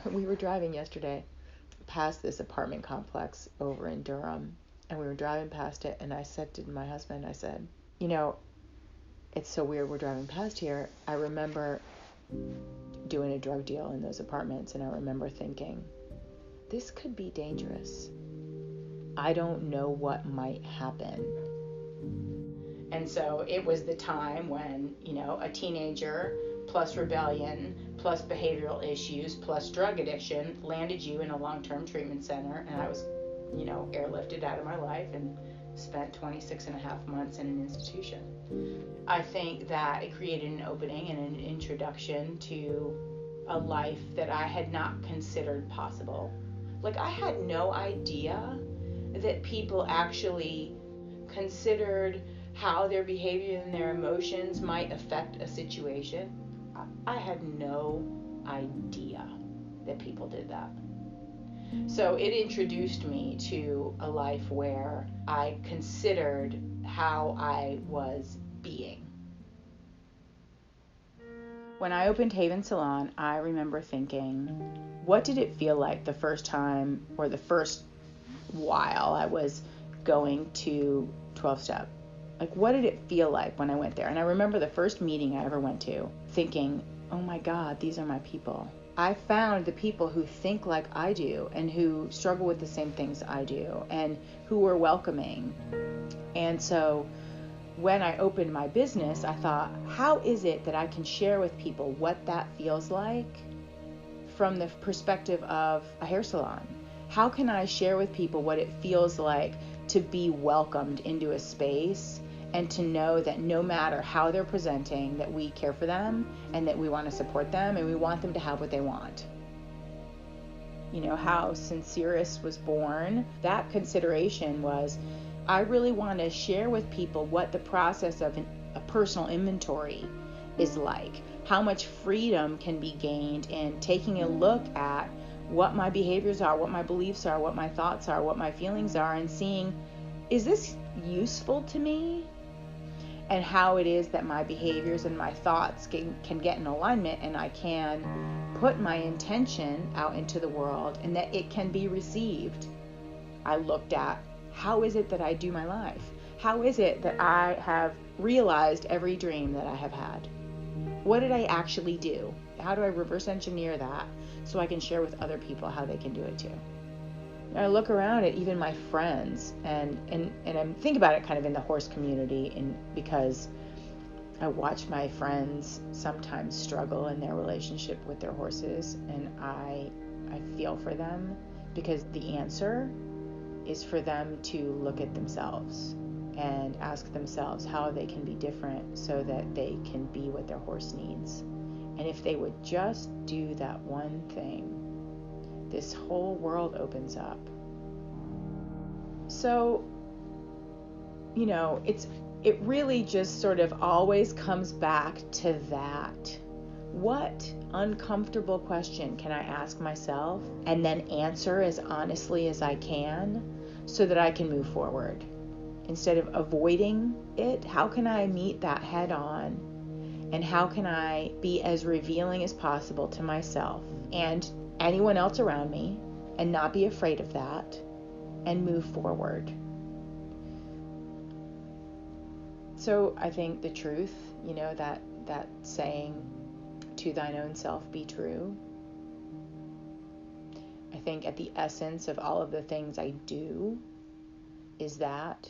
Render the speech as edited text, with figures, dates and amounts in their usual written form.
We were driving yesterday past this apartment complex over in Durham, and we were driving past it, and I said to my husband, I said, you know, it's so weird we're driving past here. I remember doing a drug deal in those apartments, and I remember thinking, this could be dangerous. I don't know what might happen. And so it was the time when, a teenager plus rebellion plus behavioral issues plus drug addiction landed you in a long-term treatment center, and I was, airlifted out of my life and spent 26 and a half months in an institution. I think that it created an opening and an introduction to a life that I had not considered possible. Like, I had no idea that people actually considered how their behavior and their emotions might affect a situation. I had no idea that people did that. So it introduced me to a life where I considered how I was being. When I opened Haven Salon, I remember thinking, what did it feel like the first time or the first while I was going to 12-step? Like, what did it feel like when I went there? And I remember the first meeting I ever went to thinking, oh my God, these are my people. I found the people who think like I do and who struggle with the same things I do and who were welcoming. And so when I opened my business, I thought, how is it that I can share with people what that feels like from the perspective of a hair salon? How can I share with people what it feels like to be welcomed into a space and to know that no matter how they're presenting, that we care for them and that we want to support them and we want them to have what they want? How Sincerest was born, that consideration was, I really want to share with people what the process of a personal inventory is like, how much freedom can be gained in taking a look at what my behaviors are, what my beliefs are, what my thoughts are, what my feelings are, and seeing, is this useful to me? And how it is that my behaviors and my thoughts can get in alignment, and I can put my intention out into the world and that it can be received. I looked at, how is it that I do my life? How is it that I have realized every dream that I have had? What did I actually do? How do I reverse engineer that so I can share with other people how they can do it too? And I look around at even my friends and I think about it kind of in the horse community, and because I watch my friends sometimes struggle in their relationship with their horses, and I feel for them, because the answer is for them to look at themselves and ask themselves how they can be different so that they can be what their horse needs. And if they would just do that one thing, this whole world opens up. So, it really just sort of always comes back to that. What uncomfortable question can I ask myself and then answer as honestly as I can so that I can move forward? Instead of avoiding it, how can I meet that head on? And how can I be as revealing as possible to myself and anyone else around me and not be afraid of that and move forward? So I think the truth, that saying, to thine own self be true. I think at the essence of all of the things I do is that